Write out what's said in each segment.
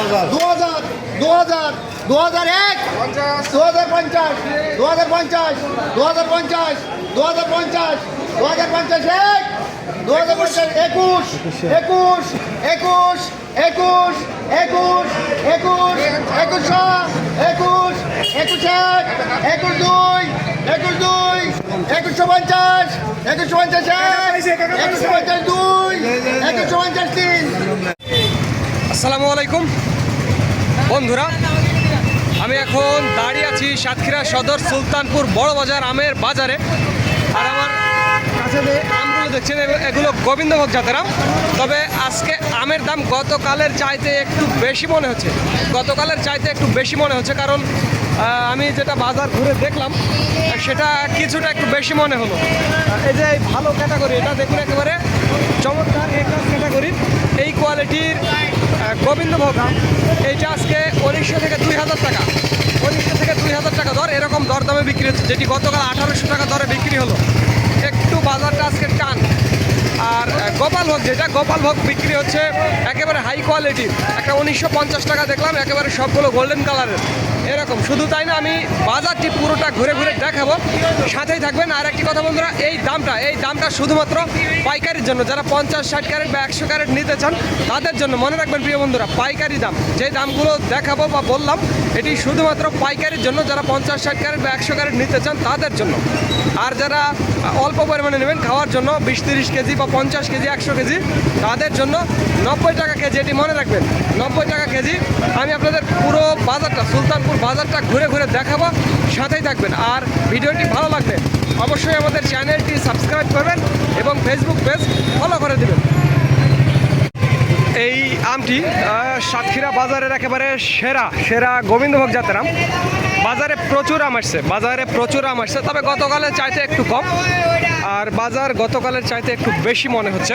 2000, 2000, 2001, 2050, 2050, 2050, 2050, 2050, 2050, 21, 21, 21, 21, 21, 21, 21, 21, 21, 21, 2150, 2150, 2152, 2153। আসসালামু আলাইকুম বন্ধুরা, আমি এখন দাঁড়িয়ে আছি সাতক্ষীরা সদর সুলতানপুর বড় বাজার আমের বাজারে। আর আমার কাছে যে আমগুলো দেখছেন এগুলো গোবিন্দভোগ জাতের আম। তবে আজকে আমের দাম গতকালের চাইতে একটু বেশি মনে হচ্ছে, কারণ আমি যেটা বাজার ঘুরে দেখলাম সেটা কিছুটা একটু বেশি মনে হলো। এই যে ভালো ক্যাটাগরি, এটা দেখুন একেবারে চমৎকার ক্যাটাগরির এই কোয়ালিটির গোবিন্দভোগ আম। এইটা আজকে 1900 থেকে 2000 টাকা, 1900 থেকে 2000 টাকা দর, এরকম দরদামে বিক্রি হচ্ছে, যেটি গতকাল 1800 টাকা দরে বিক্রি হলো। একটু বাজারটা আজকে টান। আর গোপালভোগ বিক্রি হচ্ছে একেবারে হাই কোয়ালিটির, একটা 1950 টাকা দেখলাম, একেবারে সবগুলো গোল্ডেন কালারের এরকম। শুধু তাই না, আমি বাজারটি পুরোটা ঘুরে ঘুরে দেখাবো, সাথেই থাকবেন। আর একটি কথা বন্ধুরা, এই দামটা শুধুমাত্র পাইকারির জন্য, যারা 50-60 ক্যারেট বা 100 ক্যারেট নিতে চান তাদের জন্য। মনে রাখবেন প্রিয় বন্ধুরা, পাইকারি দাম, যে দামগুলো দেখাবো বা বললাম এটি শুধুমাত্র পাইকারির জন্য, যারা 50-60 ক্যারেট বা 100 ক্যারেট নিতে চান তাদের জন্য। আর যারা অল্প পরিমাণে নেবেন খাওয়ার জন্য, 20-30 কেজি বা 50 কেজি 100 কেজি, তাদের জন্য 90 টাকা কেজি। এটি মনে রাখবেন, 90 টাকা কেজি। আমি আপনাদের পুরো বাজারটা, সুলতানপুর বাজারটা ঘুরে ঘুরে দেখাবো, সাথেই থাকবেন। আর ভিডিওটি ভালো লাগলে অবশ্যই আমাদের চ্যানেলটি সাবস্ক্রাইব করবেন এবং ফেসবুক পেজ ফলো করে দেবেন। এই আমটি সাতক্ষীরা বাজারের একেবারে সেরা গোবিন্দভোগ জাতের আম। বাজারে প্রচুর আম আসছে, তবে গতকালের চাইতে একটু কম। আর বাজার গতকালের চাইতে একটু বেশি মনে হচ্ছে,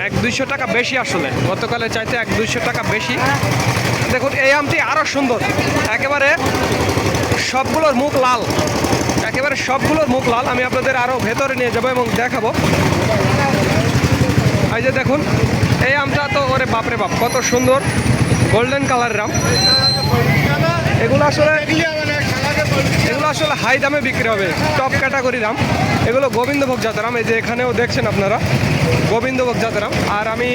100-200 টাকা বেশি। আসলে গতকালের চাইতে 100-200 টাকা বেশি। দেখুন এই আমটি আরও সুন্দর, একেবারে সবগুলোর মুখ লাল, আমি আপনাদের আরও ভেতরে নিয়ে যাবো এবং দেখাবো। এই যে দেখুন এই আমটা তো ওরে বাপরে বাপ, কত সুন্দর গোল্ডেন কালারের আম। এগুলো আসলে হাই দামে বিক্রি হবে, টপ ক্যাটাগরির আম। এগুলো গোবিন্দভোগ জাতের আম। এই যে এখানেও দেখছেন আপনারা গোবিন্দভোগ জাতের আম। আর আমি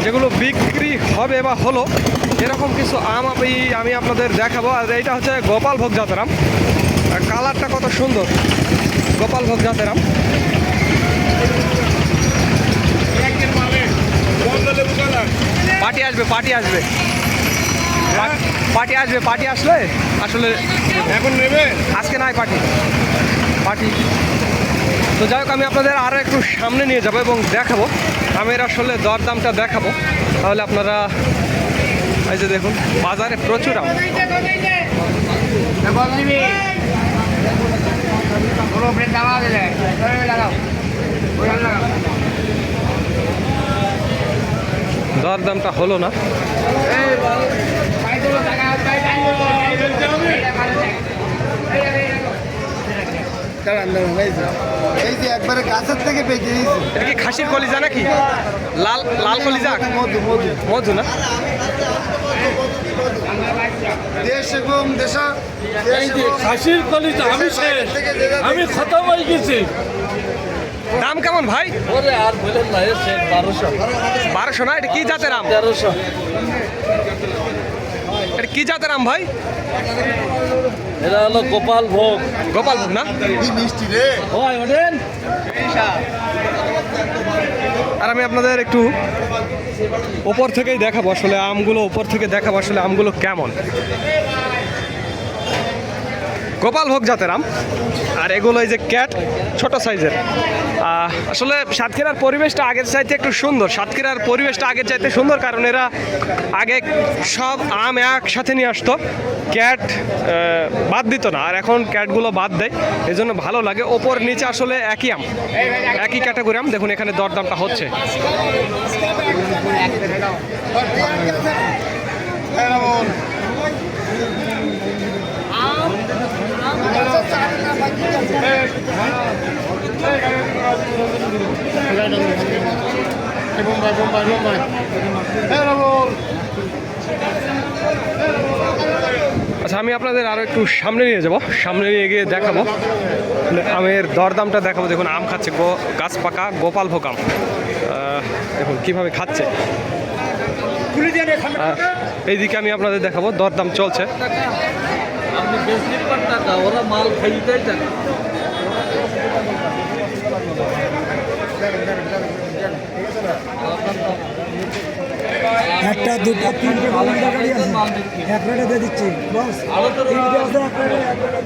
যেগুলো বিক্রি হবে বা হলো এরকম কিছু আম আমি আপনাদের দেখাবো। আর এইটা হচ্ছে গোপালভোগ জাতের আম। কালারটা কত সুন্দর, গোপালভোগ জাতের আম। পার্টি আসলে আসলে এখন নেবে, আজকে নাই পার্টি। তো যাই হোক, আমি আপনাদের আরও একটু সামনে নিয়ে যাবো এবং দেখাবো আমের আসলে দরদামটা দেখাবো। তাহলে আপনারা এই যে দেখুন বাজারে প্রচুর আম। দরদামটা হলো না। এই যে একবারে গাছের থেকে পেকে দিয়েছে। এটা কি খাসির কলিজা নাকি? লাল কলিজা, মধু না? দেশ এবং দেশা খাসির কলিজা আমি খতম হয়ে গেছি। দাম কেমন ভাই? ওরে আর বলেন না, 1200 না? এটা কি জাতের আম? 1300। এটা কি জাতের আম ভাই? এটা হলো গোপালভোগ না? মিষ্টি রে। ওঠেন। আর আমি আপনাদের একটু উপর থেকেই দেখাবো আসলে আমগুলো কেমন। গোপালভোগ জাতের আম। আর এগুলো এই যে ক্যাট, ছোট সাইজের। আসলে সাতক্ষীরার পরিবেশটা আগের চাইতে একটু সুন্দর, কারণ এরা আগে সব আম একসাথে নিয়ে আসতো, ক্যাট বাদ দিত না। আর এখন ক্যাটগুলো বাদ দেয়, এই জন্য ভালো লাগে। ওপর নিচে আসলে একই আম, একই ক্যাটাগরি আম। দেখুন এখানে দরদামটা হচ্ছে। বোম্বাই আচ্ছা, আমি আপনাদের আরও একটু সামনে নিয়ে যাব, সামনে নিয়ে গিয়ে দেখাবো আমের দরদামটা দেখাবো। দেখুন আম খাচ্ছে, গাছ পাকা গোপালভোগ আম। দেখুন কীভাবে খাচ্ছে। এইদিকে আমি আপনাদের দেখাবো দরদাম চলছে। আপনি বেশি টাকা, ওরা মাল খাইতেই টাকা। একটা দুটো তিনটে বালুকা গাড়ি আছে, এক প্লেটে দিয়ে দিচ্ছি বস। তিনটে আছে, এক প্লেটে, এক প্লেটে।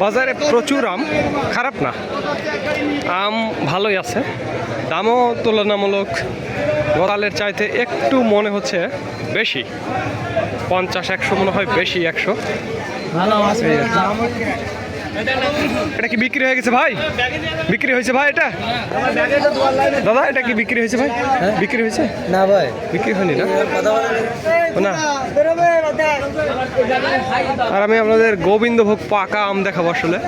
বাজারে প্রচুর আম, খারাপ না, আম ভালোই আছে। দামও তুলনামূলক গতকালের চাইতে একটু মনে হচ্ছে বেশি, 50-100 মনে হয় বেশি, 100। এটা কি বিক্রি হয়ে গেছে ভাই? বিক্রি হয়েছে ভাই এটা? দাদা এটা কি বিক্রি হয়েছে ভাই? বিক্রি হয়েছে? না ভাই, বিক্রি হয়নি না? না। আর আমি আপনাদের গোবিন্দভোগ পাকা আম দেখাবো আসলে।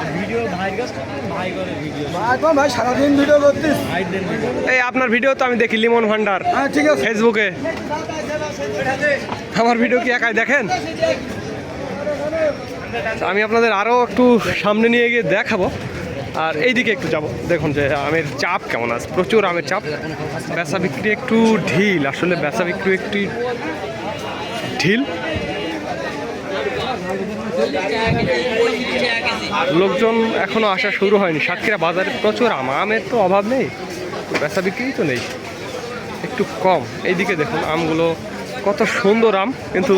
ভাই সারাদিন ভিডিও করতিস। এই আপনার ভিডিও তো আমি দেখি, লিমন ভান্ডার হ্যাঁ ঠিক আছে। ফেসবুকে। আমার ভিডিও কি একাই দেখেন? আমি আপনাদের আরও একটু সামনে নিয়ে গিয়ে দেখাবো। আর এইদিকে একটু যাব, দেখুন যে আমের চাপ কেমন আছে। প্রচুর আমের চাপ, বেচা বিক্রি একটু ঢিল, আসলে বেচা বিক্রি একটু ঢিল। লোকজন এখনো আসা শুরু হয়নি। সাতক্ষীরা বাজারে প্রচুর আম, আমের তো অভাব নেই, বেচা বিক্রি তো নেই, একটু কম। এইদিকে দেখুন আমগুলো কত সুন্দর আম, কিন্তু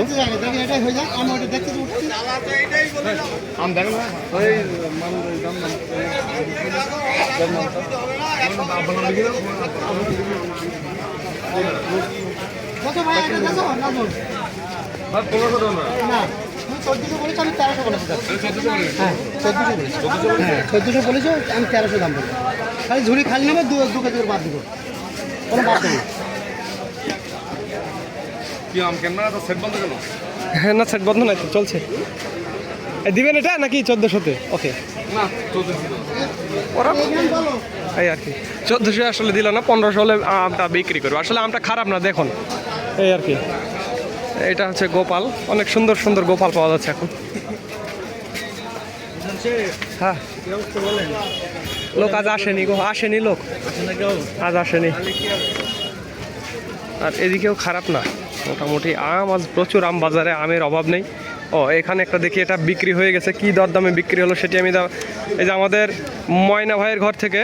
চোদ্দশো বলেছো, আমি 1300 দাম বলবো। খালি ঝুড়ি খালি নেবে, দু কেজি বাদ দিব, কোনো বাদ দেবো। হ্যাঁ না, সেট বন্ধ নাই তো, চলছে। দিবেন এটা নাকি 1400-তে? ওকে, ওরা এই আর কি 1400 আসলে দিল না, 1500 হলে আমটা বিক্রি করবো। আসলে আমটা খারাপ না, দেখুন এই আর কি। এটা হচ্ছে গোপাল, অনেক সুন্দর সুন্দর গোপাল পাওয়া যাচ্ছে এখন। হ্যাঁ, লোক আজ আসেনি গো, আসেনি লোক আজ আসেনি। আর এদিকেও খারাপ না, মোটামুটি আম আজ প্রচুর আম, বাজারে আমের অভাব নেই। ও এখানে একটা দেখি, এটা বিক্রি হয়ে গেছে, কি দরদামে বিক্রি হলো সেটি আমি এই যে আমাদের ময়না ভাইয়ের ঘর থেকে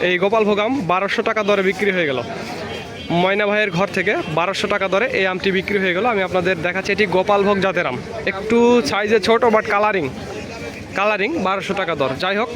এই গোপালভোগ আম 1200 টাকা দরে বিক্রি হয়ে গেল। ময়না ভাইয়ের ঘর থেকে 1200 টাকা দরে এই আমটি বিক্রি হয়ে গেল। আমি আপনাদের দেখাচ্ছি, এটি গোপালভোগ জাতের আম, একটু সাইজে ছোট, বাট কালারিং 1200 টাকা দর। যাই হোক,